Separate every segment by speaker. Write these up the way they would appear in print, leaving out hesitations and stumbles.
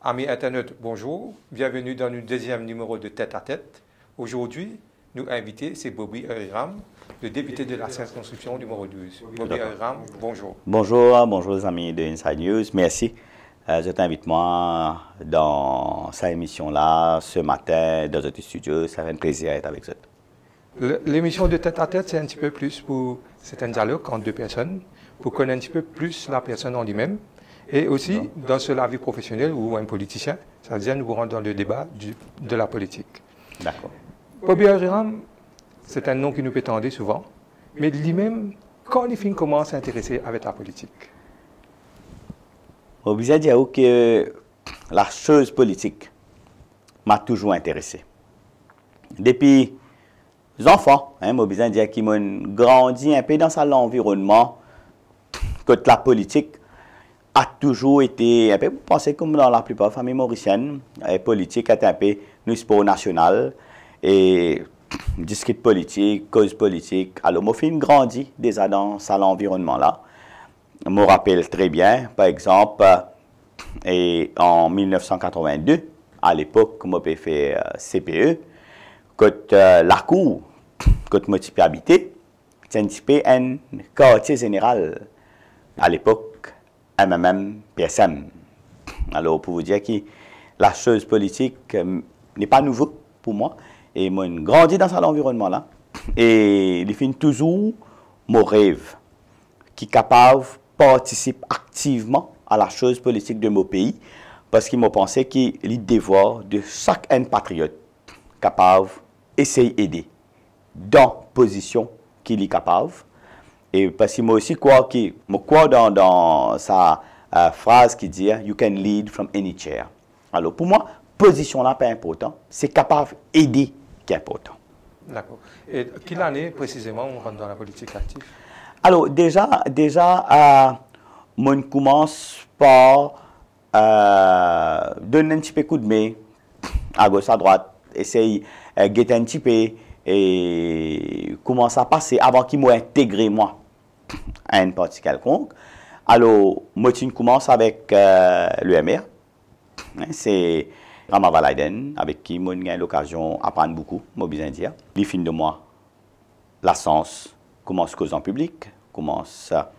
Speaker 1: Amis internautes, bonjour. Bienvenue dans le deuxième numéro de Tête à Tête. Aujourd'hui, nous invité, c'est Bobby Ariram, le député de la circonscription numéro 12. Bobby Ariram, bonjour.
Speaker 2: Bonjour les amis de Inside News. Merci. Je t'invite moi dans cette émission-là ce matin dans votre studio. Ça fait un plaisir d'être avec vous.
Speaker 1: L'émission de Tête à Tête, c'est un petit peu plus pour, c'est un dialogue entre deux personnes, pour connaître un petit peu plus la personne en lui-même. Et aussi, dans la vie professionnelle ou un politicien, c'est-à-dire nous rentrons dans le débat de la politique.
Speaker 2: D'accord.
Speaker 1: Bobby Ariram, c'est un nom qui nous peut tendre souvent, mais lui-même, quand il commence à s'intéresser avec la politique.
Speaker 2: Je vous dire que la chose politique m'a toujours intéressé. Depuis les enfants, je veux dire qu'ils m'ont grandi un peu dans l'environnement que la politique a toujours été un peu pensé comme dans la plupart des familles mauriciennes. La politique est un peu un sport national et discute politique, cause politique. Alors, moi, j'ai grandi déjà dans cet environnement-là. Je me rappelle très bien, par exemple, en 1982, à l'époque, moi, j'ai fait CPE, quand la cour, quand moi, j'ai habité, c'était un quartier général à l'époque. MMM, PSM. Alors, pour vous dire que la chose politique n'est pas nouveau pour moi. Et moi, j'ai grandi dans cet environnement-là. Et il fait toujours mon rêve qui est capable de participer activement à la chose politique de mon pays. Parce qu'il m'a pensé qu'il est le devoir de chaque patriote capable d'essayer d'aider dans la position qu'il est capable. Et parce que moi aussi, je crois dans sa phrase qui dit « You can lead from any chair ». Alors, pour moi, position là, pas important. C'est capable d'aider qui est important.
Speaker 1: D'accord. Et quelle année, précisément, on rentre dans la politique active?
Speaker 2: Alors, déjà on commence par donner un petit peu coup de main à gauche, à droite, essayer de guetter un petit peu et commencer à passer avant qu'il m'ait intégré, moi, à une partie quelconque. Alors, moi, je commence avec l'UMR. C'est Rama Valaiden, avec qui j'ai eu l'occasion d'apprendre beaucoup, moi, bien dire. Les films de moi, la science commence à causer en public, commence à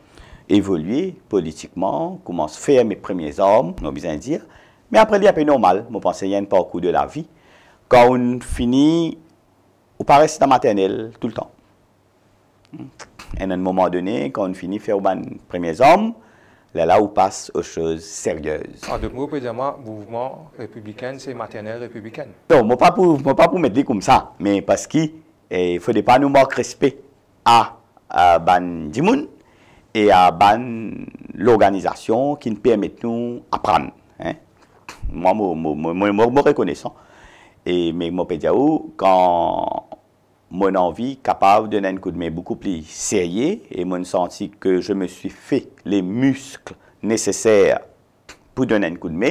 Speaker 2: évoluer politiquement, commence à faire mes premiers hommes, moi, bien dire. Mais après, il y a un peu normal, je pense qu'il y a un parcours de la vie. Quand on finit, on paraît dans la maternelle tout le temps. Et à un moment donné, quand on finit de faire les premiers hommes, là, on passe aux choses sérieuses.
Speaker 1: En deux mots, peut dire, mouvement républicain, c'est maternelle républicaine.
Speaker 2: Non, je ne pas pour mettre comme ça, mais parce qu'il ne faudrait pas nous manquer respect à Ban Dimoun et à l'organisation qui nous permet de nous apprendre. Hein? Moi, je reconnaissant. Mais je peux dire, quand mon envie capable de donner un coup de main beaucoup plus sérieux et mon senti que je me suis fait les muscles nécessaires pour donner un coup de main,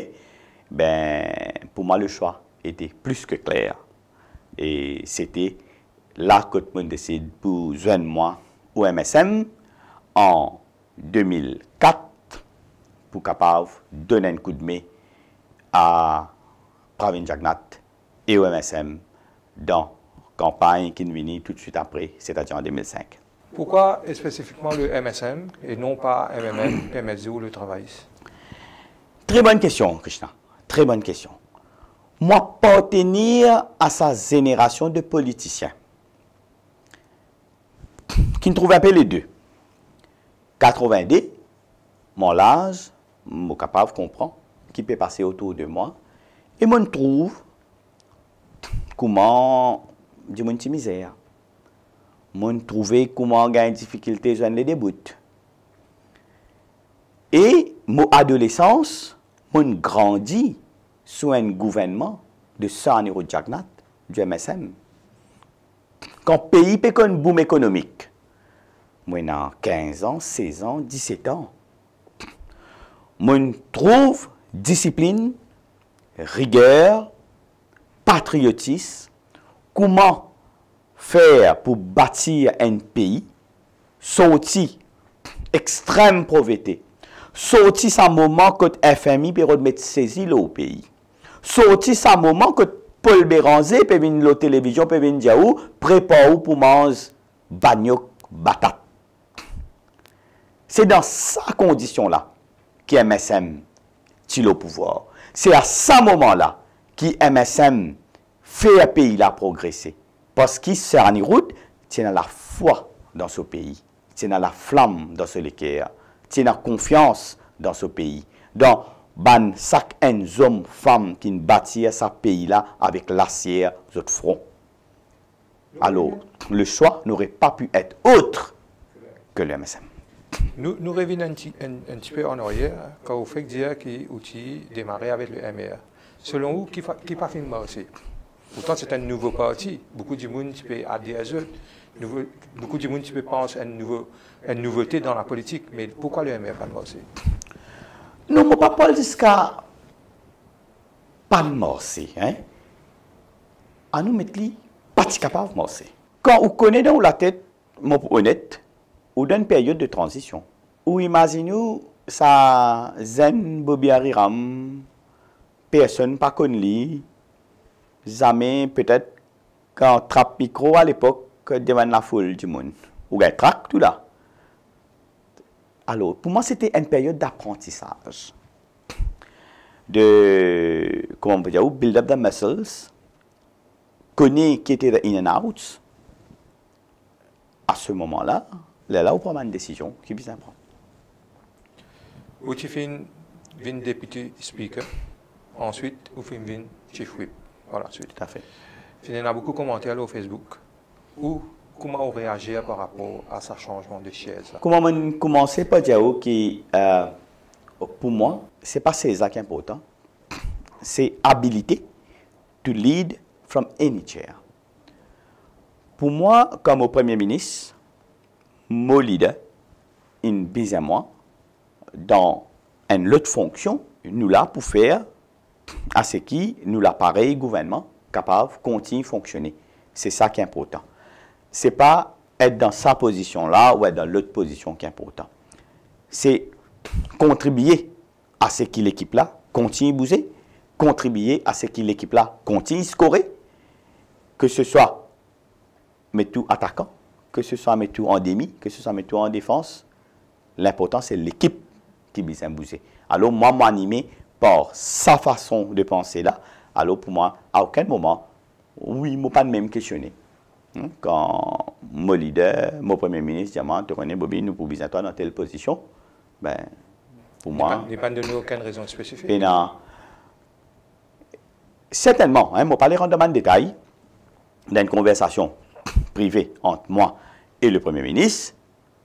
Speaker 2: ben, pour moi, le choix était plus que clair. Et c'était là que je décide pour joindre moi au MSM en 2004 pour capable donner un coup de main à Pravin Jagnat et au MSM dans campagne qui nous venait tout de suite après, c'est-à-dire en 2005.
Speaker 1: Pourquoi spécifiquement le MSM et non pas MMM, PMSD ou le travailliste?
Speaker 2: Très bonne question, Krishna. Très bonne question. Moi, appartenir à sa génération de politiciens qui ne trouvent un peu les deux. 90, mon âge, je suis capable de comprendre, qui peut passer autour de moi, et moi, je trouve comment du monde de misère. Moi, trouver comment gagner difficulté dans les débuts. Et mon adolescence, moi, grandi sous un gouvernement de Saniro Jagnat, du MSM. Quand le pays peut un boom économique, moi, j'ai 15 ans, 16 ans, 17 ans. Moi, trouve discipline, rigueur, patriotisme, comment faire pour bâtir un pays, sortir extrême pauvreté, Sorti sa moment que FMI peut remettre saisi au pays. Sorti sa moment que Paul Béranger peut venir la télévision, peut venir dire ou prépare pour manger bagnoc batat. C'est dans sa condition-là qu'MSM tire le pouvoir. C'est à ce moment-là qu'MSM fait un pays là progresser. Parce qu'il sert en route, c'est dans la foi dans ce pays, c'est dans la flamme dans ce l'équerre, c'est dans la confiance dans ce pays. Donc, ban chaque homme, femme qui bâtit ce pays-là avec l'acier de front. Alors, le choix n'aurait pas pu être autre que le MSM.
Speaker 1: Nous revenons un petit peu en arrière quand vous faites dire qu'il outil démarrer avec le MR. Selon vous, qui pas fait marcher? Pourtant, c'est un nouveau parti. Beaucoup de monde peut adhérer à eux. Beaucoup de monde peut penser à une nouveauté dans la politique. Mais pourquoi le MR pas marché?
Speaker 2: Non, je ne pas parler jusqu'à pas de marcher. Hein? À nous mettre pas capable de marcher. Quand vous connaissez dans la tête, mon honnête, ou dans une période de transition, ou imaginez ça zen Bobby Hariram, personne pas connu, jamais peut-être quand trappe micro à l'époque devant la foule du monde, ou un track tout là. Alors pour moi c'était une période d'apprentissage, de comment on peut dire, build up the muscles, connaître qui était in and out. À ce moment-là, là, on prend une décision qui est bien prendre.
Speaker 1: Vous avez un député speaker, ensuite vous faites un chief whip. Voilà, suite.
Speaker 2: Tout à fait.
Speaker 1: Il y a beaucoup de commentaires sur Facebook. Comment on réagit par rapport à ce changement de chaise?
Speaker 2: Comment on commence par dire que pour moi, ce n'est pas César qui est important. C'est habilité to lead from any chair. Pour moi, comme au Premier ministre, mon leader, une bizarre moi, dans une autre fonction, nous là pour faire à ce qui nous l'appareil gouvernement capable de continuer à fonctionner. C'est ça qui est important. Ce n'est pas être dans sa position là ou être dans l'autre position qui est important. C'est contribuer à ce que l'équipe là continue à bouger, contribuer à ce que l'équipe là continue à scorer, que ce soit tout attaquant, que ce soit tout en demi, que ce soit tout en défense. L'important c'est l'équipe qui vient bouger. Alors moi m'animer par sa façon de penser là, alors pour moi, à aucun moment, oui, je ne pas de même questionner. Quand mon leader, mon premier ministre, dit, tu connais Bobby, nous pouvons toi dans telle position, ben, pour moi...
Speaker 1: Il n'y a pas donné aucune raison spécifique.
Speaker 2: Et non, certainement, je ne vais pas aller rentrer dans le détail d'une conversation privée entre moi et le premier ministre.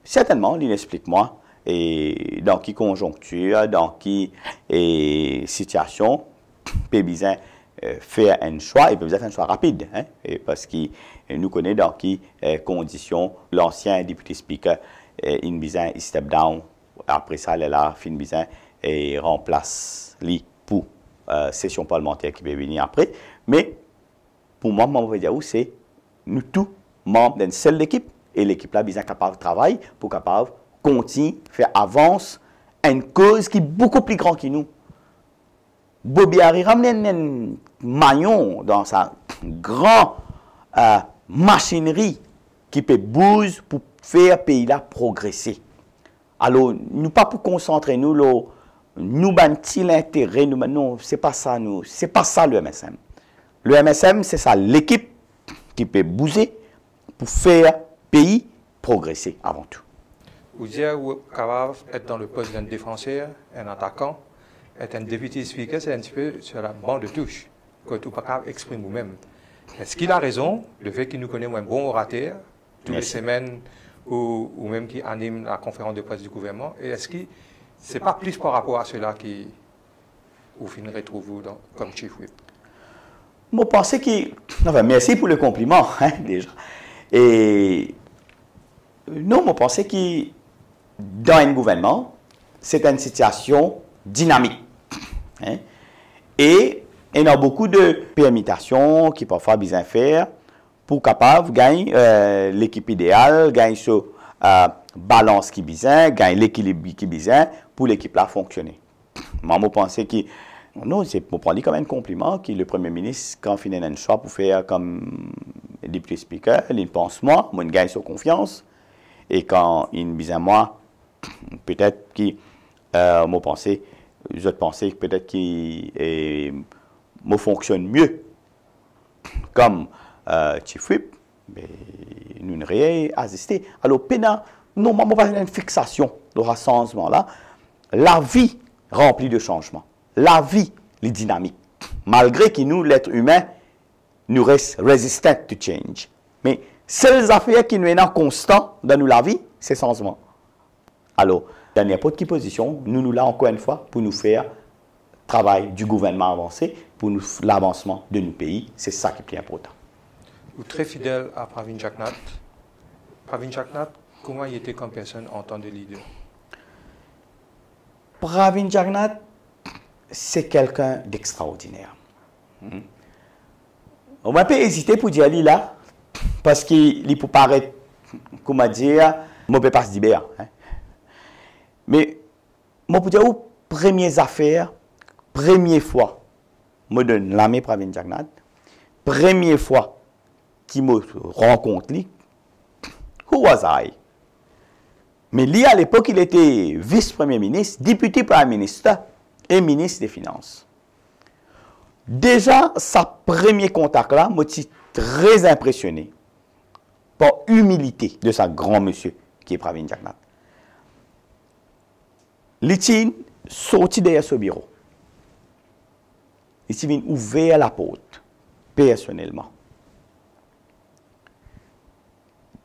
Speaker 2: Certainement, il explique-moi et dans quelle conjoncture, dans quelle situation, peut bien faire un choix et peut bien faire un choix rapide. Hein, et parce qu'il nous connaît dans quelles conditions l'ancien député speaker, il bien step down. Après ça, il est là, fin bien et remplace lui pour session parlementaire qui peut venir après. Mais pour moi, je veux dire, c'est nous tous membres d'une seule équipe et l'équipe là bien capable de travailler pour capable continue, faire avance une cause qui est beaucoup plus grande que nous. Bobby Hariram un maillon dans sa grande machinerie qui peut bouger pour faire le pays là progresser. Alors, nous pas pour concentrer nous bâtir l'intérêt, non, c'est pas ça c'est pas ça le MSM. Le MSM, c'est ça l'équipe qui peut bouger pour faire le pays progresser avant tout.
Speaker 1: Vous dites que vous êtes capable d'être dans le poste d'un défenseur, un attaquant, être un député speaker, c'est un petit peu sur la bande de touche, que vous n'êtes pas capable d'exprimer vous-même. Est-ce qu'il a raison, le fait qu'il nous connaît un bon orateur, toutes les semaines, ou même qui anime la conférence de presse du gouvernement, et est-ce que ce n'est pas plus par rapport à cela qui vous finirez trouver comme chief whip?
Speaker 2: Je pense que... Enfin, merci pour le compliment, hein, déjà. Et... Non, je pense que dans un gouvernement, c'est une situation dynamique. Hein? Et il y a beaucoup de permutations qui parfois bien faire pour capable de gagner l'équipe idéale, gagner balance qui besoin, gagne l'équilibre qui besoin pour l'équipe là fonctionner. Moi, je pense que non, c'est pour prendre comme un compliment que le Premier ministre, quand il fait un choix pour faire comme député speaker, il pense moi gagne sa confiance. Et quand il dit moi, peut-être que je pensais peut-être qu'il fonctionne mieux comme Chief Whip, mais nous n'avons pas assisté. Alors, non, moi, je pas une fixation de rassemblement là. La vie remplie de changements. La vie, les dynamiques. Malgré que nous, l'être humain, nous reste résistant to change. Mais seules affaires qui nous sont constantes dans la vie, c'est changement. Alors, dans n'importe quelle position, nous là encore une fois pour nous faire travail du gouvernement avancé, pour l'avancement de nos pays. C'est ça qui est plus important.
Speaker 1: Vous êtes très fidèle à Pravin Jagnnath. Pravin Jagnnath, comment il était comme personne en tant que leader?
Speaker 2: Pravin Jagnnath, c'est quelqu'un d'extraordinaire. On va pas hésiter pour dire lui là, parce qu'il peut paraître, comment dire, je ne peux pas se dire. Mais, je peux dire, premières affaires, première fois, je donne l'ami Pravin Jagnnath, première fois qu'il me rencontre, who was I? Mais lui, à l'époque, il était vice-premier ministre, député Premier ministre et ministre des Finances. Déjà, sa premier contact là, m'a très impressionné par l'humilité de sa grand monsieur qui est Pravin Jagnnath. Il sorti derrière ce bureau. Il vient ouvert la porte, personnellement.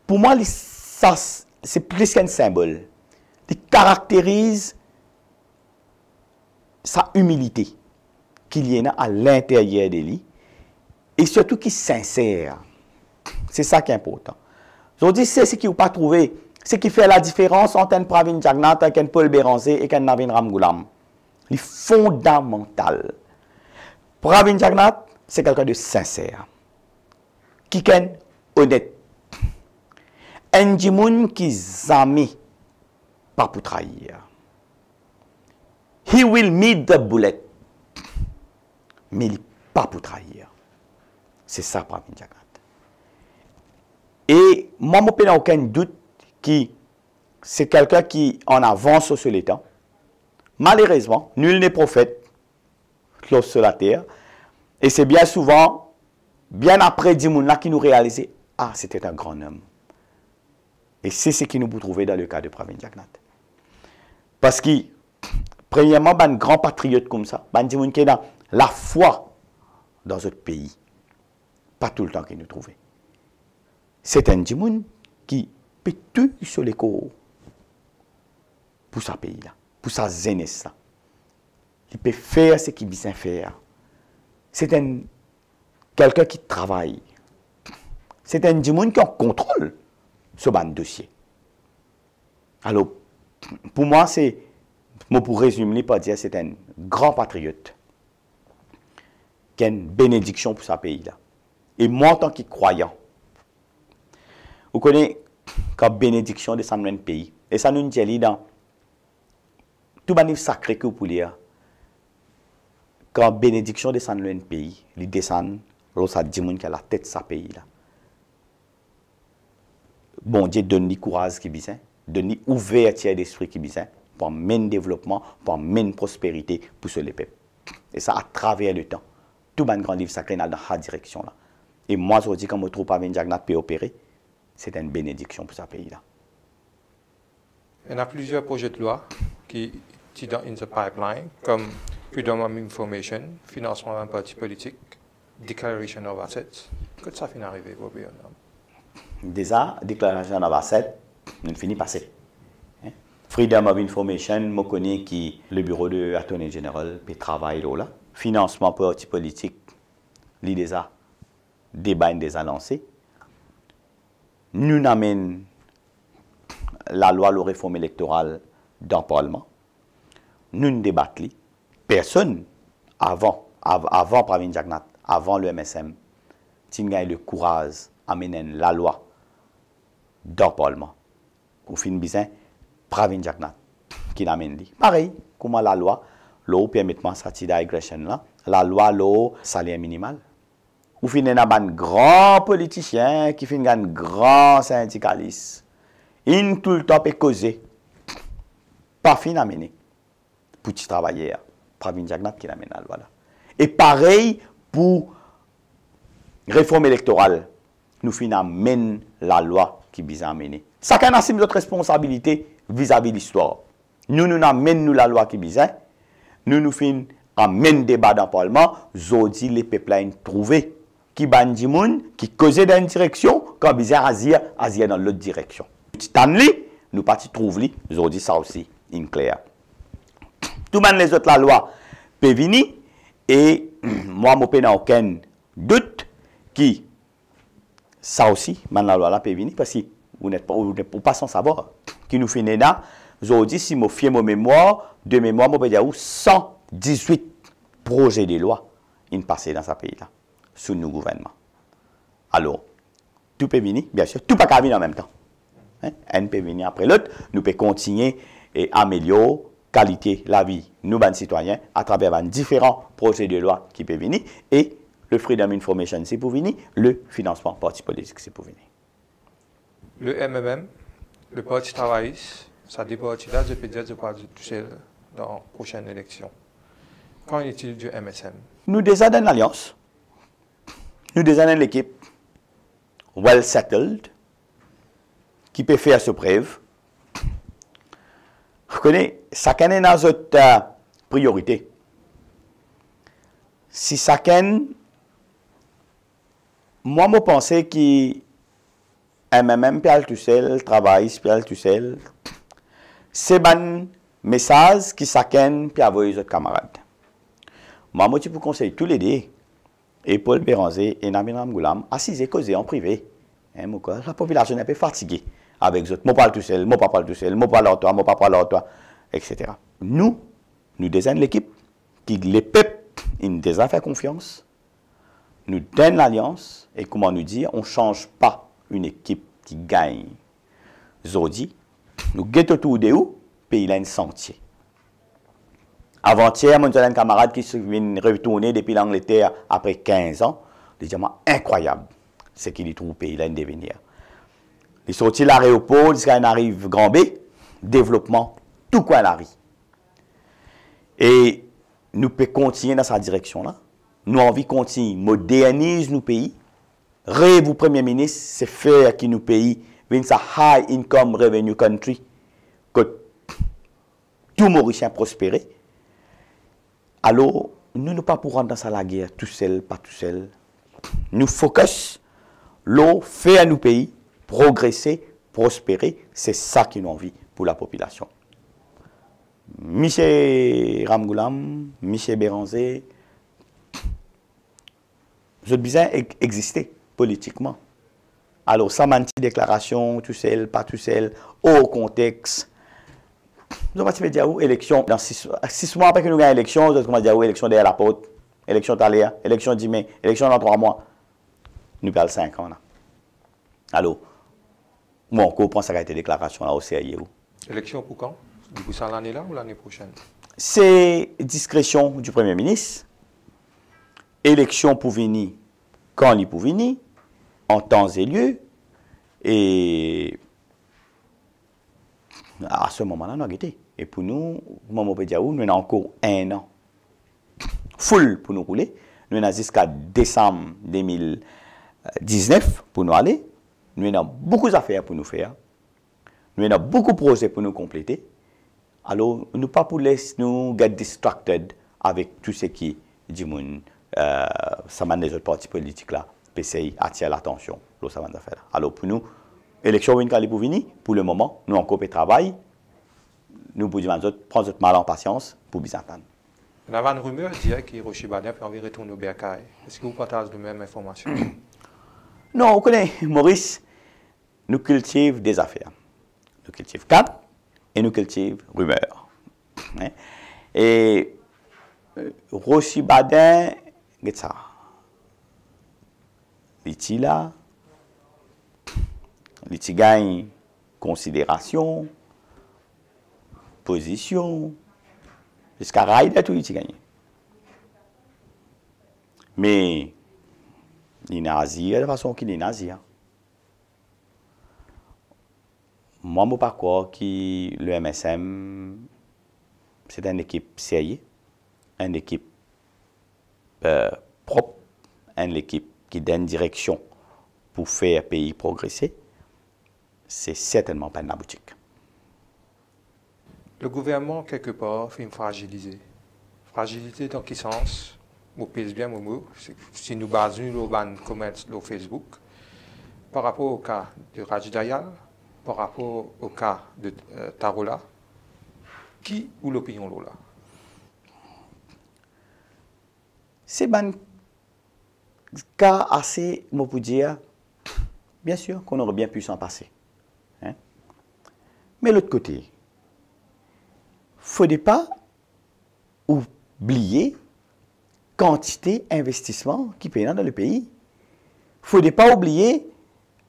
Speaker 2: Pour moi, ça, c'est plus qu'un symbole. Il caractérise sa humilité qu'il y a à l'intérieur de lui et surtout qu'il est sincère. C'est ça qui est important. Je dis, c'est ce qu'il n'a pas trouvé. Ce qui fait la différence entre un Pravin Jagnnath, un Paul Béranger et un Navin Ramgoolam. C'est fondamental. Pravin Jagnnath, c'est quelqu'un de sincère. Qui est honnête. Un djimoun qui zami pas pour trahir. He will meet the bullet. Mais il n'est pas pour trahir. C'est ça, Pravin Jagnnath. Et moi, je n'ai aucun doute que c'est quelqu'un qui en avance sur les temps. Malheureusement, nul n'est prophète sur la terre. Et c'est bien souvent, bien après Dimoun là qui nous réalisait, ah, c'était un grand homme. Et c'est ce qui nous peut trouver dans le cas de Pravin Jagnnath. Parce que, premièrement, un grand patriote comme ça, un Dimoun qui est dans la foi dans notre pays. Pas tout le temps qu'il nous trouvait. C'est un Dimoun qui peut tout sur les corps pour sa pays là, pour sa jeunesse là. Il peut faire ce qu'il vient faire. C'est quelqu'un qui travaille. C'est un Dimoun qui en contrôle ce dossier. Alors, pour moi, pour résumer, pas dire c'est un grand patriote qui a une bénédiction pour sa pays là. Et moi, en tant que croyant, vous connaissez comme bénédiction de ce pays. Et ça nous dit dans tout le sacré que vous pouvez lire. Quand bénédiction de ce pays, il descend, ça dit qu'il a la tête de sa pays là. Bon Dieu donne le courage qui besoin, donne l'ouverture d'esprit qui besoin pour mener développement, pour mener prospérité pour ce peuple. Et ça à travers le temps. Tout le grand livre sacré dans la direction là. Et moi, je dis quand je trouve Pravin Jagnnath peut opérer, c'est une bénédiction pour ce pays-là.
Speaker 1: Il y a plusieurs projets de loi qui sont dans the pipeline, comme Freedom of Information, financement d'un parti politique, Declaration of Assets. Quand ça finit d'arriver, vous voyez?
Speaker 2: Déjà, Declaration of Assets, nous finit passer. Freedom of Information, je connais qui le bureau de l'Attorney General peut travailler là. Financement parti politique, il déjà débat déjà lancé. Nous amène la loi, la réforme électorale dans le Parlement. Nous débattons. Personne, avant Pravin Jagnnath, avant le MSM, n'a eu le courage d'amener la loi dans le Parlement. qu'on fin bizin, Pravin Jagnat, qui l'amène li. Pareil, comment la loi, l'eau permettement sati digression là, la loi l'eau salaire minimal. Ou fin un grand politicien qui fin un grand syndicaliste. In tout le temps est causé. Pas fin amené. Pour petit travailleur, Pravin Jagnat qui l'amène la loi là. Et pareil pour réforme électorale. Nous fin amène la loi qui vise à amener. Chacun a notre responsabilité vis-à-vis de l'histoire. Nous amène la loi qui vise. Nous fin amène débat dans le Parlement. Zodi les pipelines trouvés qui bandit moun, qui causait dans une direction, quand bizarre Asia dans l'autre direction. Stanley, nous partis trouver li, zodi ça aussi, in clair. Tout le les autres la loi peut venir et moi je n'ai aucun doute qui ça aussi, la loi là peut venir parce que vous n'êtes pas sans savoir qui nous fait là, zodi si je fais mon mémoire, de mémoire, je peux dire 118 projets de loi in passé dans ce pays là. Sous nos gouvernements. Alors, tout peut venir, bien sûr, tout pas qu'à venir en même temps. Un peut venir après l'autre, nous pouvons continuer et améliorer la qualité de la vie, nous, les citoyens, à travers différents projets de loi qui peuvent venir, et le Freedom Information, c'est pour venir, le financement parti politique, c'est pour venir.
Speaker 1: Le MMM, le Parti travailliste, ça dépend là, je peux dire de quoi toucher dans la prochaine élection. Qu'en est-il du MSM? Nous
Speaker 2: déjà dans l'alliance. Nous désignons l'équipe well settled qui peut faire ce preuve. Vous connaissez, chacun est dans notre priorité. Si chacun, moi, je pense que MMM peut tout seul, travail peut tout seul. C'est un message que chacun peut avoir aux autres camarades. Moi, je vous conseille tous les deux. Et Paul Béranger et Nabil Ramgoulam assis et causés en privé. La population est un peu fatiguée avec eux. Moi, parle tout seul, moi, pas parle tout seul, moi, parle à toi, moi, pas parle à toi, etc. Nous désignons l'équipe qui, les peuples, ils nous fait confiance. Nous donnons l'alliance et comment nous dire, on ne change pas une équipe qui gagne. Zodi, nous guettons autour de où, pays là, un sentier. Avant-hier, mon un camarade qui vient retourner depuis l'Angleterre après 15 ans, des diamants incroyables. C'est qu'il y trouve pays là, un devenir. Il sortit de l'aéroport, il arrive Grand B, développement, tout quoi la vie. Et nous pouvons continuer dans cette direction-là. Nous avons envie de continuer, moderniser nos pays. Rêve vous, Premier ministre, c'est faire que nos pays viennent à high income revenue country, que tout Mauricien prospère. Alors, nous ne pas pour rentrer dans la guerre tout seul, pas tout seul. Nous focus, l'eau fait à nos pays progresser, prospérer. C'est ça qui nous envie pour la population. Michel Ramgoulam, Michel Béranger, je besoin exister politiquement. Alors, ça m'a dit déclaration, tout seul, pas tout seul, au contexte. Nous allons dire où élection, dans 6 mois après que nous gagnons l'élection, nous allons dire où élection derrière la porte, élection taléa, élection 10 mai, élection dans 3 mois. Nous perdons 5 ans. Alors, moi, on comprend ça a été déclaration là au sérieux.
Speaker 1: Élection pour quand? Du coup, ça l'année là ou l'année prochaine?
Speaker 2: C'est discrétion du Premier ministre. Élection pour venir, quand il pour venir, en temps et lieu. Et à ce moment-là, nous avons été. Et pour nous, nous avons encore 1 an. Full pour nous rouler. Nous avons jusqu'à décembre 2019 pour nous aller. Nous avons beaucoup d'affaires pour nous faire. Nous avons beaucoup de projets pour nous compléter. Alors, nous ne pas pour laisser nous get distracted avec tout ce qui dit ça m'a des autres partis politiques là, PCI attire l'attention. Alors, pour nous, élection pour venir, pour le moment, nous encore travail. Nous pouvons prendre notre mal en patience pour bien attendre.
Speaker 1: Il y a une rumeur qui dit que Rocher Baden peut envie retourner au Bercail. Est-ce que vous partagez la même information?
Speaker 2: Non, vous connaissez, Maurice, nous cultivons des affaires. Nous cultivons cap et nous cultivons rumeurs. Et Rocher Baden, c'est ça. Il est là, il gagne considération, position, jusqu'à raïda tout ici gagné. Mais les nazis, de la façon qu'il est nazi. Moi, je ne pas croire que le MSM, c'est une équipe sérieuse, une équipe propre, une équipe qui donne direction pour faire le pays progresser. C'est certainement pas une boutique.
Speaker 1: Le gouvernement, quelque part, fait une fragiliser. Fragilité dans quel sens? Vous pèse bien mon mot. Si nous basons le commerce sur Facebook, par rapport au cas de Rajdayal, par rapport au cas de Tarola, qui ou l'opinion là?
Speaker 2: C'est un cas assez, moi pour dire, bien sûr qu'on aurait bien pu s'en passer. Hein? Mais l'autre côté, il ne faudrait pas oublier quantité d'investissement qui paye dans le pays. Il ne faudrait pas oublier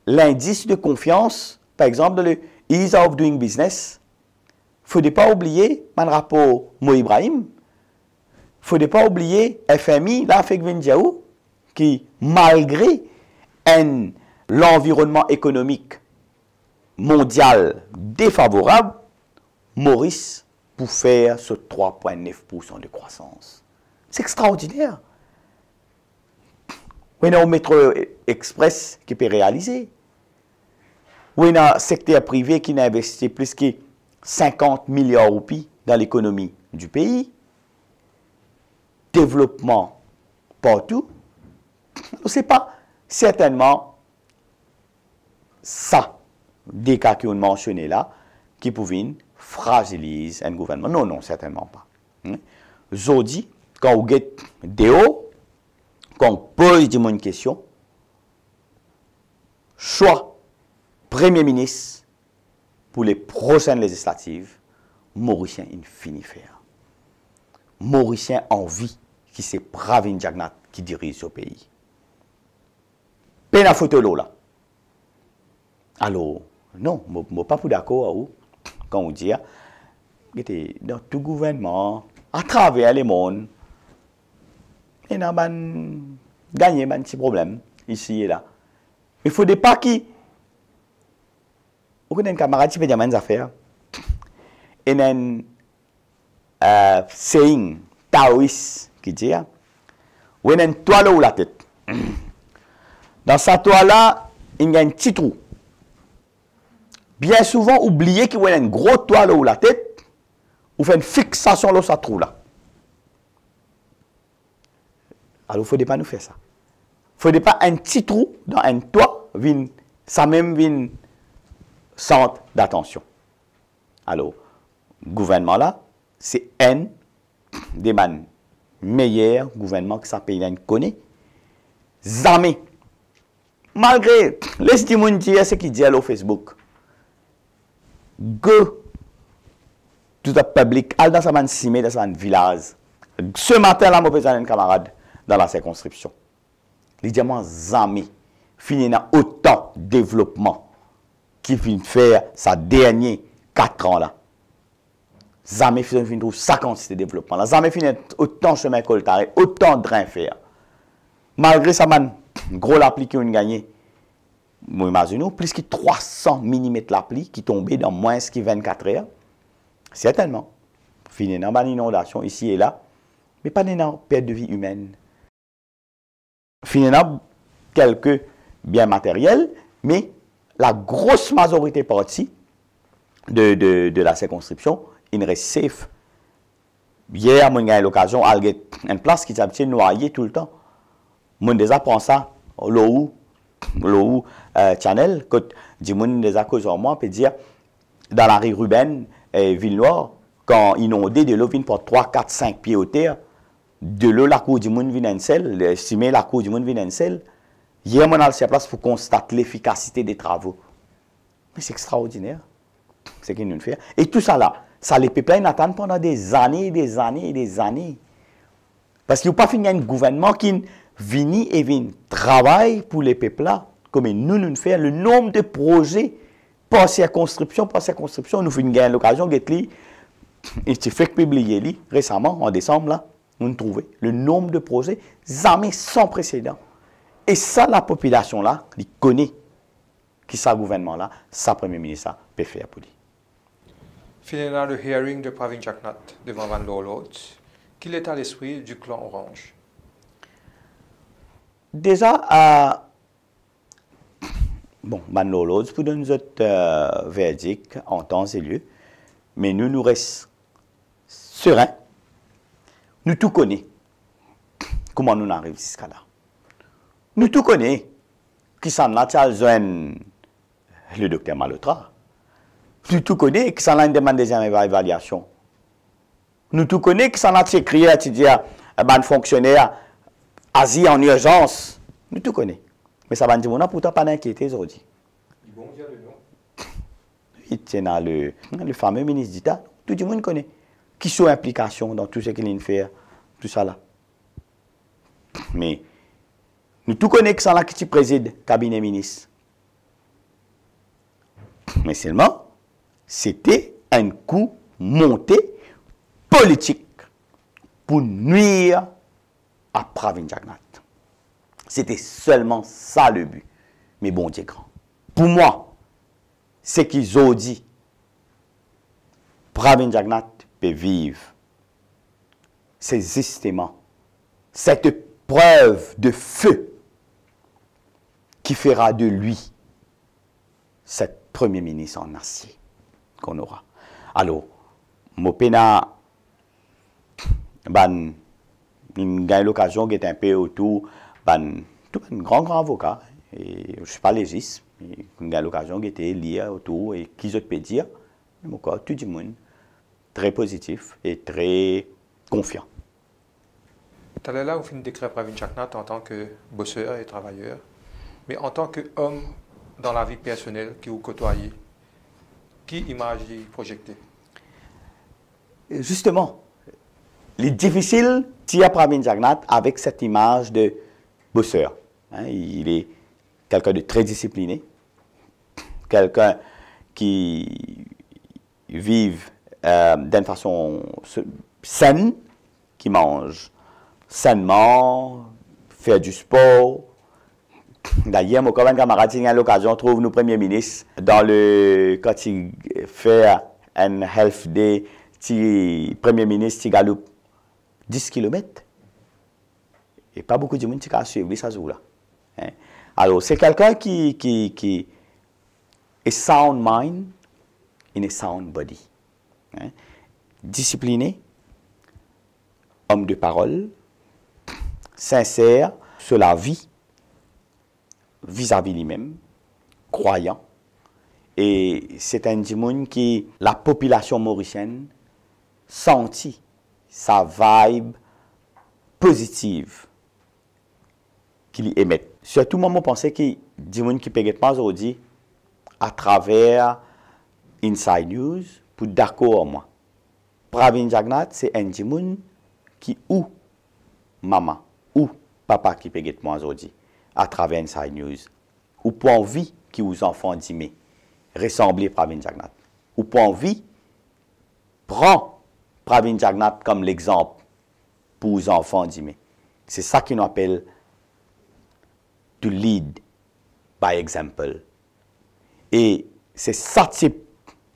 Speaker 2: l'indice de confiance, par exemple, dans le Ease of Doing Business. Il ne faudrait pas oublier mon rapport Mo Ibrahim. Il ne faudrait pas oublier FMI, là, qui, malgré l'environnement économique mondial défavorable, Maurice pour faire ce 3,9% de croissance. C'est extraordinaire. On a un métro express qui peut réaliser. On a un secteur privé qui a investi plus que 50 milliards de roupies dans l'économie du pays. Développement partout. Ce n'est pas certainement ça, des cas qui ont mentionné là, qui pouvaient fragiliser un gouvernement. Non, non, certainement pas. Aujourd'hui, quand vous êtes déo, quand on pose une question, choix Premier ministre pour les prochaines législatives, Mauricien in fini faire. Mauricien en vie qui c'est Pravin Jagnat qui dirige ce pays. Pena photo là. Alors, non, je ne suis pas d'accord quand on dit que dans tout gouvernement, à travers le monde, il y a gagné un petit problème ici et là. Il ne faudrait pas qu'il y ait un camarade qui fait des affaires. Il y a un saying taoïste qui dit il y a une toile ou la tête. Dans cette toile-là, il y a un petit trou. Bien souvent, oubliez qu'il y a une grosse toile ou la tête, ou fait une fixation dans ce trou-là. Alors, il ne faudrait pas nous faire ça. Il ne faudrait pas un petit trou dans un toit, ça même vient centre d'attention. Alors, le gouvernement là, c'est un des meilleurs gouvernements que ça pays connaît. Jamais. Malgré les stimuli ce qu'il dit à Facebook, go tout le public, al dans sa cimé, dans sa village. Ce matin là, je suis un camarade dans la circonscription. Les diamants jamais fini dans autant de développement qui vient faire sa dernière 4 ans là. Jamais fini trouve sa quantité de développement là. Jamais fini autant de chemin coltaré, autant de drain faire. Malgré ça, man, gros l'appli qui ont gagné. Moi, imagine, plus que 300 mm l'appli qui tombait dans moins que 24 heures. Certainement. Fini dans une inondation ici et là, mais pas dans perte de vie humaine. Fini dans quelques biens matériels, mais la grosse majorité partie de la circonscription, il reste safe. Hier, moi, j'ai eu l'occasion d'aller à une place qui s'habitue noyée tout le temps. Moi, déjà prend ça, l'eau Channel, quand du monde des causes en moi, peut dire, dans la rue Ruben et Ville-Noire, quand inondé de l'eau vient pour 3, 4, 5 pieds au terre, de l'eau, la cour du monde vient en sel, estimer la cour du monde vient en sel. Hier, on a sur place pour constater l'efficacité des travaux. Mais c'est extraordinaire. C'est qu'il nous fait. Et tout ça là, ça les peuple attendent pendant des années, des années et des années. Parce qu'il n'y a pas fini un gouvernement qui vient travailler pour les peuples là, comme nous faisons. Le nombre de projets par circonscription, nous avons gagné l'occasion de il s'est fait publier récemment, en décembre, là, nous trouvons le nombre de projets jamais sans précédent. Et ça, la population là, il connaît qui ça gouvernement-là, ça Premier ministre peut faire pour lui.
Speaker 1: Finalement, le hearing de Pravin Jagnnath devant Van Lords, quel est à l'esprit du clan Orange?
Speaker 2: Déjà, bon, Van Lords, pour donner notre verdict en temps et lieu, mais nous restons sereins. Nous tout connaissons comment nous arrivons jusqu'à là. Nous tout connaissons qui s'en a le docteur Malotra. Nous tout connaissons qui s'en a une demande de deuxième évaluation. Nous tout connaissons qui s'en a écrit à dire un fonctionnaire Asie en urgence. Nous tout connaissons. Mais ça va dire, on n'a pourtant pas d'inquiété aujourd'hui.
Speaker 1: Bon, dire le nom.
Speaker 2: Il tient le fameux ministre d'État. Tout le monde connaît. Qui sont implication dans tout ce qu'il vient de faire. Tout ça là. Mais nous tout connaissons que c'est là qui préside le cabinet ministre. Mais seulement, c'était un coup monté politique pour nuire à Pravin Jagnnath. C'était seulement ça le but. Mais bon Dieu grand. Pour moi, ce qu'ils ont dit, Pravin Jagnnath peut vivre. C'est justement cette preuve de feu qui fera de lui cet Premier ministre en acier qu'on aura. Alors, Mopena, il a l'occasion d'être un peu autour, un grand avocat, et je ne suis pas légiste, mais il a l'occasion d'être lire autour, et qui je peux dire, mais encore, tout le monde, très positif et très confiant.
Speaker 1: Tu es là où finit décrire Pravin Jagnnath en tant que bosseur et travailleur, mais en tant qu'homme dans la vie personnelle qui vous côtoyez, qui image y projecter?
Speaker 2: Justement, il est difficile de Pravin Jagnnath avec cette image de bosseur. Il est quelqu'un de très discipliné, quelqu'un qui vive d'une façon saine, qui mange sainement, fait du sport. D'ailleurs, mon camarade a l'occasion de trouver nos premiers ministres quand il fait un health day, le premier ministre qui galope 10 km. Et pas beaucoup de monde qui a suivi ça jour-là. Alors, c'est quelqu'un qui est sound mind in a sound body. Discipliné, homme de parole, sincère sur la vie, vis-à-vis lui-même, croyant. Et c'est un monde qui, la population mauricienne, sentit sa vibe positive qu'il émet. Surtout, moi, je pensais que des gens qui peuvent pas aujourd'hui à travers Inside News pour d'accord moi. Pravin Jagnnath, c'est un monde qui ou maman ou papa qui peut moi aujourd'hui à travers Inside News. Ou pour envie que vos enfants disent ressembler à Pravin Jagnnath. Ou pour envie prend Pravin Jagnnath comme l'exemple pour vos enfants disent. C'est ça qu'on appelle to lead by example. Et c'est ça type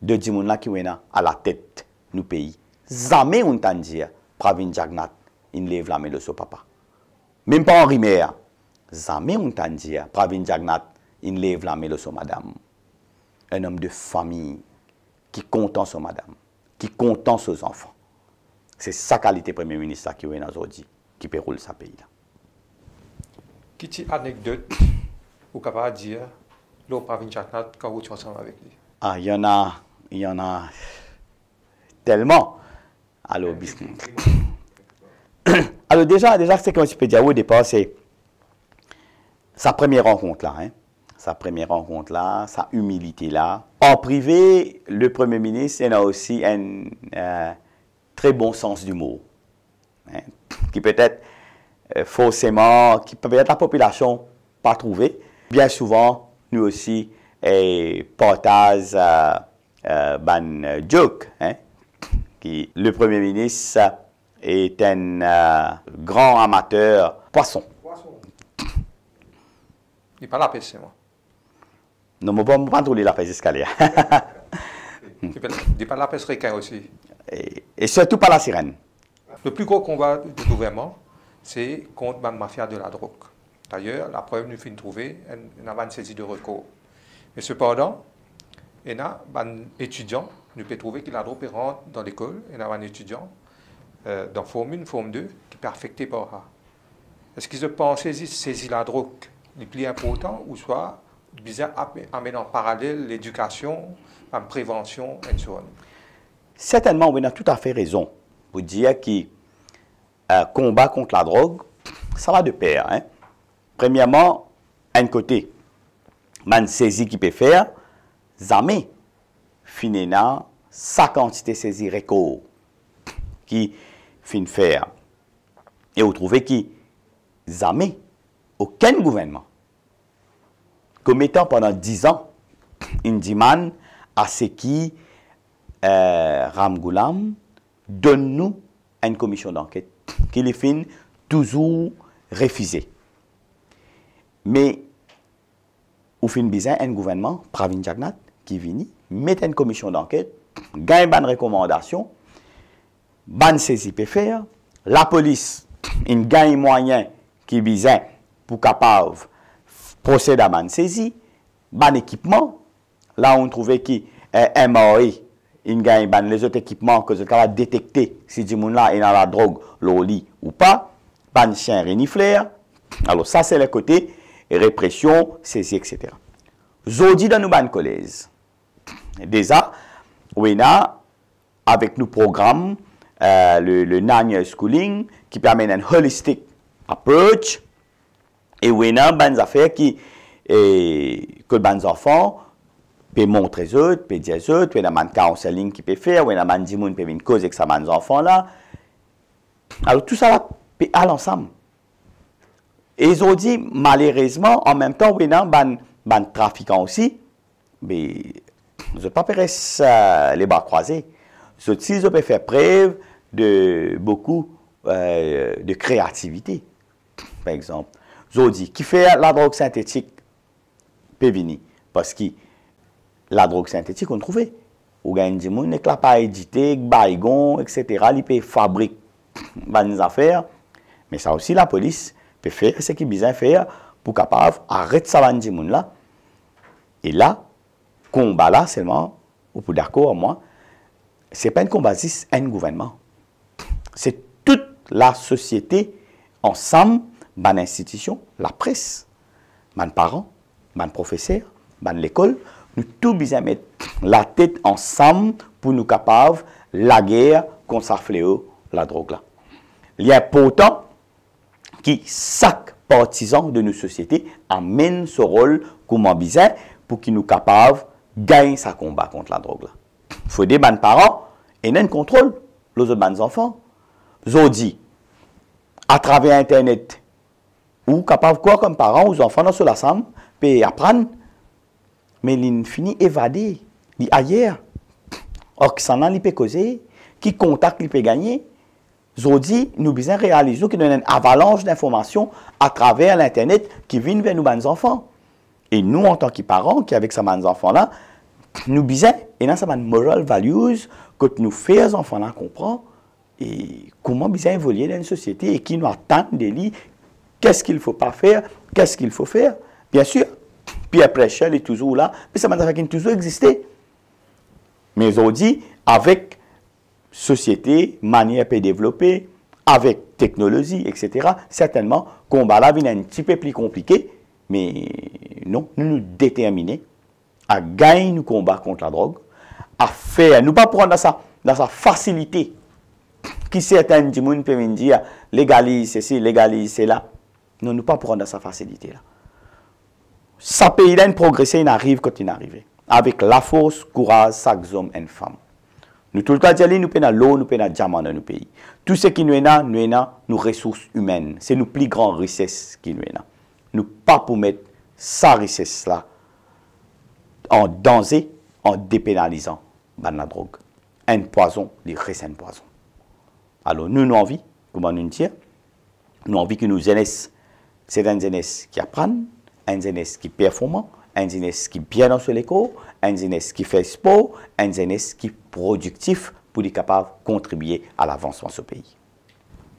Speaker 2: de gens qui est à la tête du pays. Jamais on t'en dit Pravin Jagnnath, il lève la main de son papa. Même pas en rimer. Jamais on t'en dit Pravin Jagnnath, il lève la main de son madame. Un homme de famille qui content son madame, qui content ses enfants. C'est sa qualité Premier ministre qui est aujourd'hui, qui peut rouler sa pays là.
Speaker 1: Quelle anecdote vous capable de dire le Pravin Jagnnath quand vous êtes ensemble avec lui?
Speaker 2: Ah, il y en a tellement. Alors, alors déjà, ce qu'on peut dire au départ, c'est sa première rencontre là. Sa première rencontre là, sa humilité là. En privé, le Premier ministre il a aussi un très bon sens d'humour. Qui peut-être forcément, qui peut-être la population pas trouvé. Bien souvent, nous aussi, et partage ban joke, hein, qui le Premier ministre est un grand amateur poisson.
Speaker 1: Il pas la pêche, c'est moi.
Speaker 2: Non, je ne peux pas trouver la pêche escalier.
Speaker 1: Il pas la pêche requin aussi.
Speaker 2: Et surtout pas la sirène.
Speaker 1: Le plus gros combat du gouvernement, c'est contre la mafia de la drogue. D'ailleurs, la preuve nous fait trouver, on a une saisie de recours. Mais cependant, il y a un étudiant, nous peut trouver que la drogue rentre dans l'école, il y a un étudiant dans forme 1, forme 2, qui est affecté par ça. Est-ce qu'ils pensent saisir la drogue le plus important, ou soit bien amener en parallèle l'éducation, la prévention et so on?
Speaker 2: Certainement, on a tout à fait raison pour dire que combat contre la drogue, ça va de pair. Hein? Premièrement, un côté, man saisie qui peut faire, jamais finina sa quantité saisie record qui fin faire. Et vous trouvez que jamais aucun gouvernement commettant pendant 10 ans une demande à ce qui Ramgoulam donne-nous une commission d'enquête qui les fin toujours refusée. Mais au fin bizarre un gouvernement Pravin Jagnat qui vient mettre une commission d'enquête, gagne une recommandation, ban saisie peut faire, la police une gagne moyen qui bizarre pour capable procéder à ban saisie, ban équipement, là on trouvait qui MRI il gagne les autres équipements que vous capable détecter si du monde là est dans la drogue, l'oli ou pas, ban chien renifleur. Alors ça c'est le côté répression, saisie, etc. Zodi dans nos ban collèges. Déjà, on a avec nos programmes le Nine Schooling qui permet un holistic approach et on a ban affaires qui que les enfants peut montrer les autres, peut dire les autres, on a un counseling qui peut faire, on a un dimoun peut venir cause avec ces enfants là. Alors tout ça là peut aller ensemble. Et ils ont dit malheureusement en même temps on a ban trafiquants aussi, mais ils ne pas faire les bras croisés. Ils peuvent faire preuve de beaucoup de créativité. Par exemple, ils ont dit qui fait la drogue synthétique peut venir parce que la drogue synthétique, on trouve. Ou gagne des gens qui ne pas édité, baïgon, etc. Ils peuvent fabriquer des affaires. Mais ça aussi, la police peut faire ce qu'il a besoin de faire pour capable arrêter ça des gens là. Et là, combat là seulement, vous pouvez d'accord avec moi, ce n'est pas un combat, c'est un gouvernement. C'est toute la société ensemble, ban institution, la presse, ban parents, ban professeurs, ban l'école. Nous tous besoin mettre la tête ensemble pour nous capables la guerre contre ce fléau, la drogue là. Il est important que chaque partisan de nos sociétés amène ce rôle comme un besoin pour qu'il nous capables gagner sa combat contre la drogue là. Il faut des bons parents et un contrôle les autres bons enfants. Zodi à travers internet ou capable quoi comme parents aux enfants dans sur la chambre peut apprendre. Mais il finit évadé, il ailleurs. Or, ça n'a pas causé, qui contact il peut gagner. Zodi, nous devons réaliser qu'il y a une avalanche d'informations à travers l'Internet qui viennent vers nous, les enfants. Et nous, en tant que parents, qui avec ces enfants-là, nous devons, et dans ces moral values, que nous faisons les enfants-là comprendre et comment nous évoluer dans une société et qui nous attendent de lui, qu'est-ce qu'il ne faut pas faire, qu'est-ce qu'il faut faire. Bien sûr. Pierre Prêcheur est toujours là, mais ça m'a fait qu'il toujours existé. Mais aujourd'hui, avec société, manière de développer, avec technologie, etc., certainement, le combat là vient un petit peu plus compliqué, mais non, nous déterminons à gagner le combat contre la drogue, à faire, nous pas prendre dans sa facilité, qui certains gens peuvent dire, légalise ceci, légalise cela. Non, nous pas prendre dans sa facilité là. Ça pays là, progresser, il arrive quand il arrive. Avec la force, courage, chaque homme et femme. Nous tout le temps disons, nous prenons l'eau, nous prenons le diamant dans nos pays. Tout ce qui nous est là, nos ressources humaines. C'est nos plus grandes richesses qui nous est là. Nous pas pour mettre sa richesse là en danger en dépénalisant la drogue. Un poison, les restes un poison. Alors, nous avons envie, comment nous dire, nous avons envie que nos jeunesse, c'est une jeunesse qui apprend, une jeunesse qui performe, une jeunesse qui est bien dans l'école, une jeunesse qui fait sport, une jeunesse qui est productif pour être capable de contribuer à l'avancement de ce pays.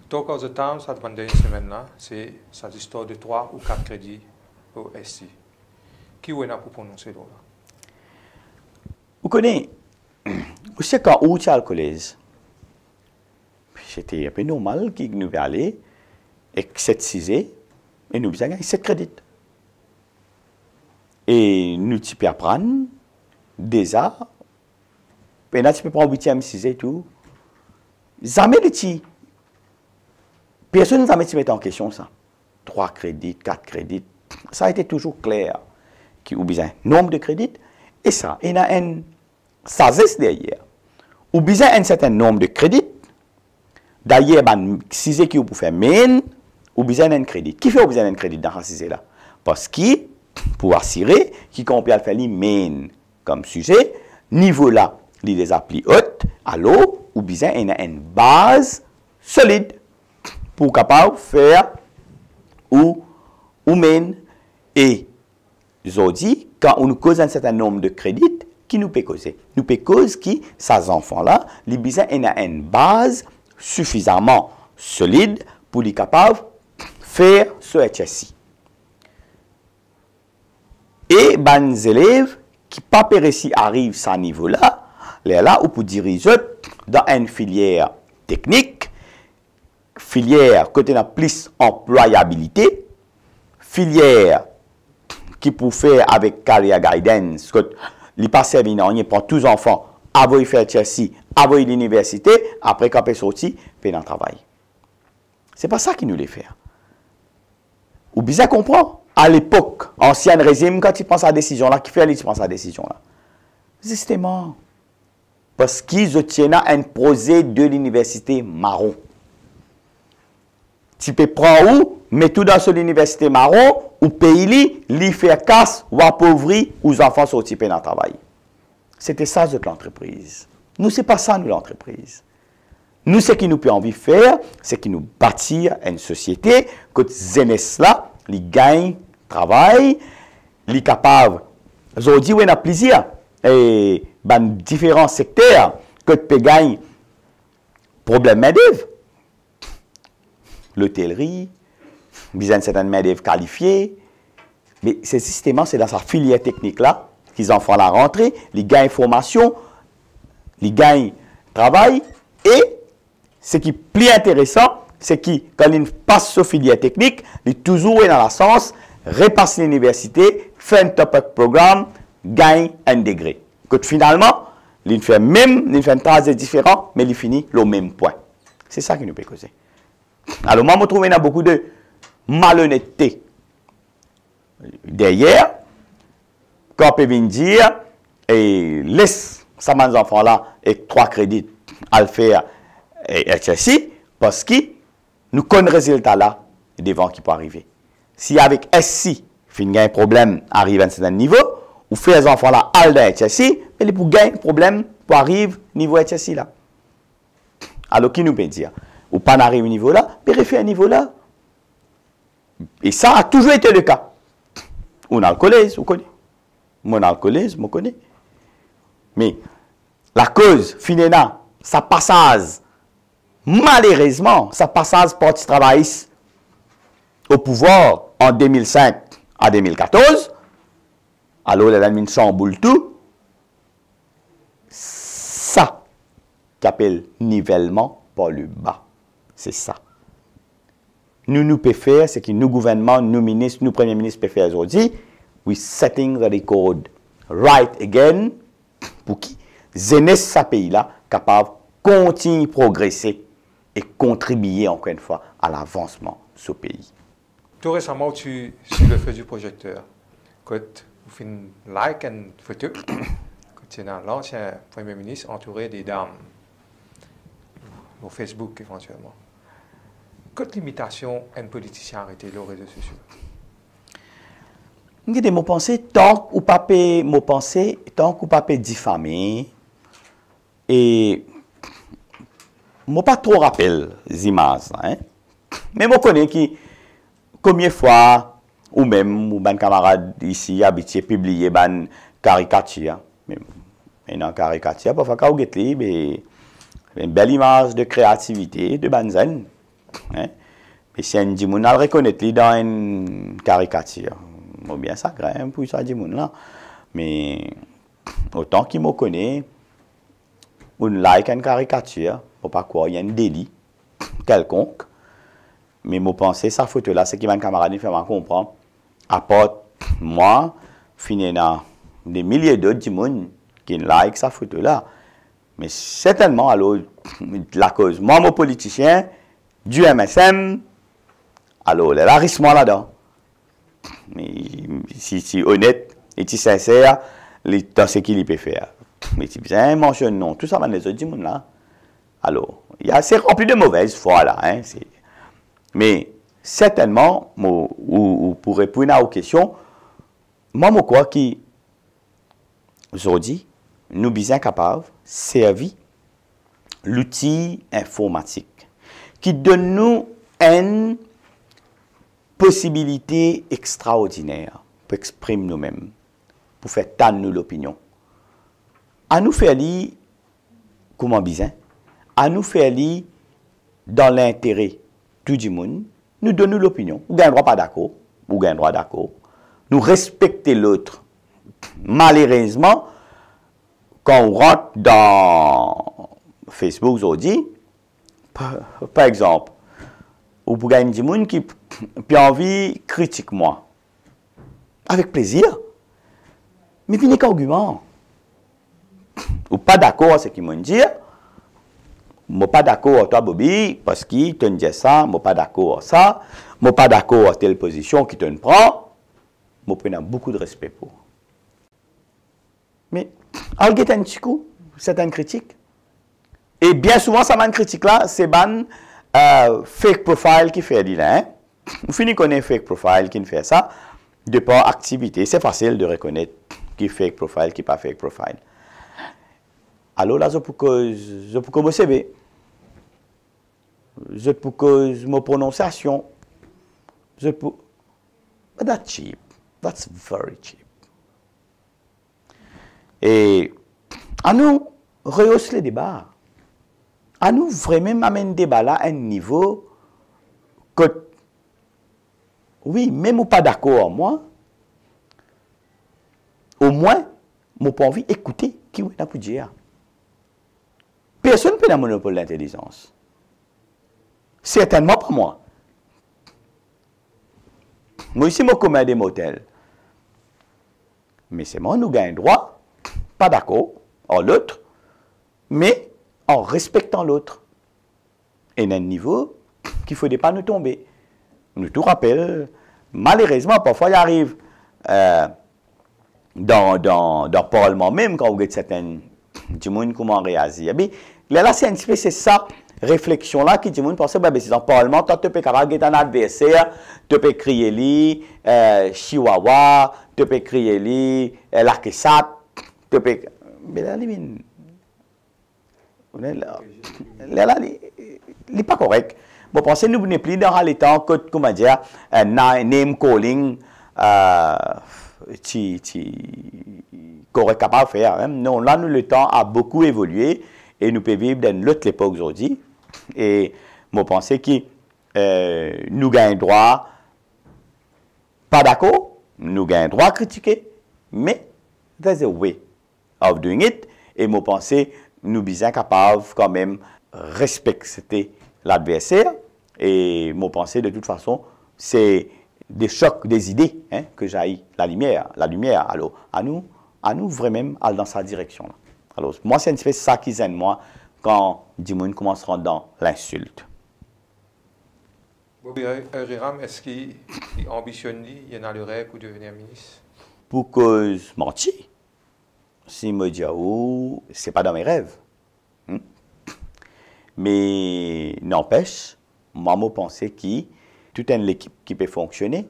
Speaker 1: Donc, en ce temps, ça pendant une semaine-là, c'est cette histoire de 3 ou 4 crédits au SI. Qui est là pour prononcer là?
Speaker 2: Vous connaissez, vous savez quand on est au collège, c'était un peu normal qu'il nous aller et 7-6 et nous avons gagné 7 crédits. Et nous tu apprendre déjà, et là tu peux prendre 8e, 6e et tout. Jamais le petit. Personne n'a jamais mis en question ça. 3 crédits, 4 crédits. Ça a été toujours clair. Qui ou bien nombre de crédits. Et ça, il y a un sagesse derrière. Ou bien un certain nombre de crédits. D'ailleurs, si c'est qui pour faire main, ou bien un crédit. Qui fait ou bien un crédit dans ce là? Parce que, pour assurer, qui peut faire les main comme sujet, niveau là, il les applis haute, à l'eau, ou bien il y a une base solide pour capable faire ou main. Et aujourd'hui, quand on nous cause un certain nombre de crédits, qui nous peut causer? Nous peut causer qui, ces enfants-là, les besoins ont une base suffisamment solide pour les capables de faire ce HSI. Et les élèves qui pas réussi arrivent à ce niveau-là, là où pour diriger dans une filière technique, filière côté la plus employabilité, filière qui pour faire avec career guidance, les pas servir pour tous les enfants, avant de faire Chelsea, avant l'université, après quand ils sorti, puis dans le travail. C'est pas ça qui nous les fait. Ou bien comprendre, à l'époque, ancien régime, quand il prend sa décision-là, qui fait, il prend sa décision-là. Justement, parce qu'ils obtiennent un projet de l'université marron. Tu peux prendre où, mais tout dans l'université marron, ou pays li faire casse, ou appauvrir, ou les enfants sortis dans le travail. C'était ça, l'entreprise. Nous, ce n'est pas ça, nous, l'entreprise. Nous, ce qui nous peut envie de faire, c'est que nous bâtir une société, que ces jeunesse-là, les gagnent, travaillent, les capables. Aujourd'hui, on a plaisir. Et dans différents secteurs, que tu peux gagner problème main-d'œuvre. L'hôtellerie, besoin de certaines main-d'œuvre qualifiées. Mais c'est justement, c'est dans sa filière technique-là qu'ils en font la rentrée, ils gagnent formation, ils gagnent travail. Et ce qui est plus intéressant, c'est que quand ils passent sur filière technique, ils toujours dans la sens, repassent l'université, font un top-up programme, gagnent un degré. Que finalement, ils font un trajet différent, mais ils finissent le même point. C'est ça qui nous peut causer. Alors, moi, je trouve qu'il y a beaucoup de malhonnêteté derrière. Quand on peut venir dire, et laisse ces enfants-là et 3 crédits à le faire et HSI, parce que nous connaissons le résultat là, devant qui peut arriver. Si avec SI, il y a un problème, arrive à un certain niveau, ou fait les enfants là à HSI, mais pour gagner un problème, pour arriver au niveau HSI là. Alors, qui nous peut dire? Ou pas n'arrive au niveau là, mais refait un niveau là. Et ça a toujours été le cas. On a le collège, vous connaissez. Moi, dans le collège, je connais. Mais la cause, finalement, ça passage, malheureusement, ça passage parti travailliste au pouvoir en 2005 à 2014. Alors, la mine chamboule tout. Ça, qu'appelle nivellement par le bas. C'est ça. Nous pouvons faire, c'est que nous, gouvernement, nous, ministres, nous, premiers ministres, peuvent faire aujourd'hui. We setting the record right again pour qui jeunesse ce pays-là capable de continuer à progresser et contribuer encore une fois à l'avancement de ce pays.
Speaker 1: Tout récemment, sur le feu du projecteur, quand vous faites like une photo, quand tu es l'ancien Premier ministre entouré des dames, au Facebook éventuellement. Quelle limitation un politicien arrêté les réseaux sociaux?
Speaker 2: Regardez, mon pensée, tant ou pas mon pensée, tant ou pas diffamer, et moi pas trop rappel les images, hein. Mais moi connais qui, combien de fois, ou même, ou ben camarade ici, habitué, publier ben caricature, mais dans caricature, parfois quand vous êtes libre, une belle image de créativité, de banzen, hein. Mais si un dit, on le reconnaître dans une caricature. Ou bien ça grimpe pour ça dit là. Mais autant qu'il me connaît, on like une caricature, pour pas quoi, il y a un délit quelconque. Mais moi penser sa photo là, c'est qui m'a camarade fait m'en comprendre. Apporte moi, fini dans des milliers d'autres du monde qui like sa photo là. Mais certainement alors la cause moi mon politicien du MSM, alors l'arrissement là-dedans. Mais si honnête et si sincère dans ce qu'il peut faire. Mais si bien mentionne non, tout ça va les autres du monde là. Alors, c'est rempli de mauvaises foi là, hein, mais certainement, ou pour répondre à vos questions, moi je crois qu'aujourd'hui, nous sommes capables de servir l'outil informatique qui donne nous une possibilité extraordinaire pour exprimer nous-mêmes, pour faire tendre nous l'opinion. À nous faire lire, comment bien, à nous faire lire dans l'intérêt tout du monde, nous donnons l'opinion. Ou gagne droit pas d'accord, ou gagne droit d'accord. Nous respectons l'autre. Malheureusement, quand on rentre dans Facebook aujourd'hui, par exemple, ou pour gagner du monde qui a envie critique moi. Avec plaisir. Mais puis, il n'y a qu'argument. Ou pas d'accord avec ce qu'ils m'ont dit. Je ne suis pas d'accord avec toi, Bobby, parce qu'il te dit ça. Je ne suis pas d'accord avec ça. Je ne suis pas d'accord avec telle position qu'il te prend. Je prends beaucoup de respect pour. Mais, on a un petit coup, certaines critiques. Et bien souvent, ça m'a une critique là, c'est ban fake profile qui fait là. Hein? Vous finissez connaître fake profile qui fait ça. De par activité, c'est facile de reconnaître qui fake profile, qui pas fake profile. Alors là, je peux que mon CV. Je peux que mon prononciation. Je peux. But that's cheap. That's very cheap. Et à nous rehausser les débats. À nous vraiment amener le débat là à un niveau que, oui, même ou pas d'accord, moi, au moins, je n'ai pas envie d'écouter qui est là pour dire. Personne ne peut avoir monopole de l'intelligence. Certainement pas moi. Moi aussi, je commande des motels. Mais c'est moi, nous gagnons droit, pas d'accord, en l'autre, mais en respectant l'autre. Et à un niveau qu'il ne faudrait pas nous tomber. Nous tout rappelle, malheureusement, parfois il arrive dans le Parlement même, quand vous avez certains du monde comment réagir. Là, c'est un petit peu ça, réflexion-là, qui dit, parce que c'est dans le Parlement, tu peux avoir un adversaire, tu peux crier lui, Chihuahua, tu peux crier lui, la Kessat, tu peux. Mais là, il n'est pas correct. Bon, pensez, nous ne plus dans les temps que, comment dire, name calling, qu'on est capable de faire. Hein. Non, là, nous, le temps a beaucoup évolué et nous pouvons vivre dans l'autre époque aujourd'hui. Et je pense que nous gagnons droit, pas d'accord, nous gagnons droit à critiquer, mais there's a way of doing it. Et je pense que nous sommes capables quand même respecter l'adversaire. Et je pense de toute façon, c'est des chocs, des idées hein, que jaillit la lumière. Alors, à nous vraiment aller dans sa direction. Là. Alors, moi, c'est un petit peu ça qui gêne moi quand du monde commence à rentrer dans l'insulte.
Speaker 1: Bobby Riram, est-ce qu'il ambitionne, il y en a le rêve pour devenir ministre?
Speaker 2: Pour que je mentis. Si je me dis, oh, c'est pas dans mes rêves. Mais n'empêche, moi, je pense que toute une équipe qui peut fonctionner,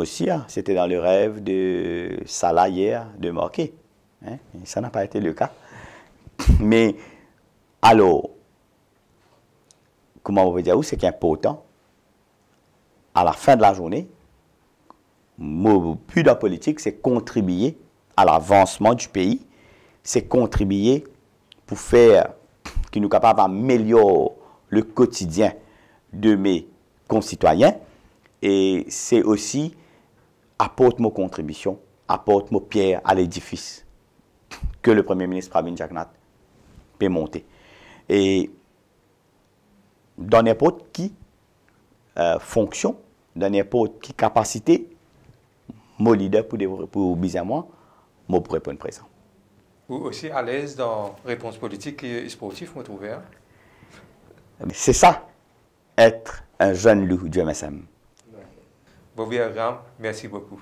Speaker 2: aussi, hein, c'était dans le rêve de Salah hier de marquer. Hein, ça n'a pas été le cas. Mais, alors, comment on veut dire, c'est qu'important, à la fin de la journée, mon but dans la politique, c'est contribuer à l'avancement du pays, c'est contribuer pour faire qu'il nous soit capable d'améliorer le quotidien de mes concitoyens, et c'est aussi apporter mon contribution, apporter mon pierre à l'édifice que le Premier ministre Pravin Jagnnath peut monter. Et dans n'importe qui fonction, dans n'importe qui capacité, mon leader pour bizarrement, moi pour répondre présent.
Speaker 1: Ou aussi à l'aise dans réponse politique et sportive, vous trouvez? Hein?
Speaker 2: C'est ça, être un jeune loup du MSM.
Speaker 1: Bovie Abraham, merci beaucoup.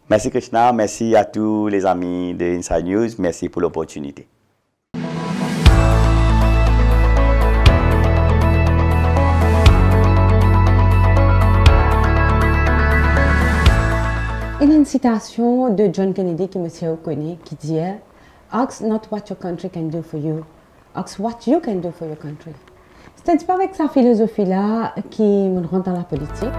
Speaker 2: Merci Krishna, merci à tous les amis de Inside News, merci pour l'opportunité.
Speaker 3: Il y a une citation de John Kennedy qui me reconnu qui dit « Ask not what your country can do for you, ask what you can do for your country ». C'est un petit peu avec sa philosophie-là qui me rentre dans la politique.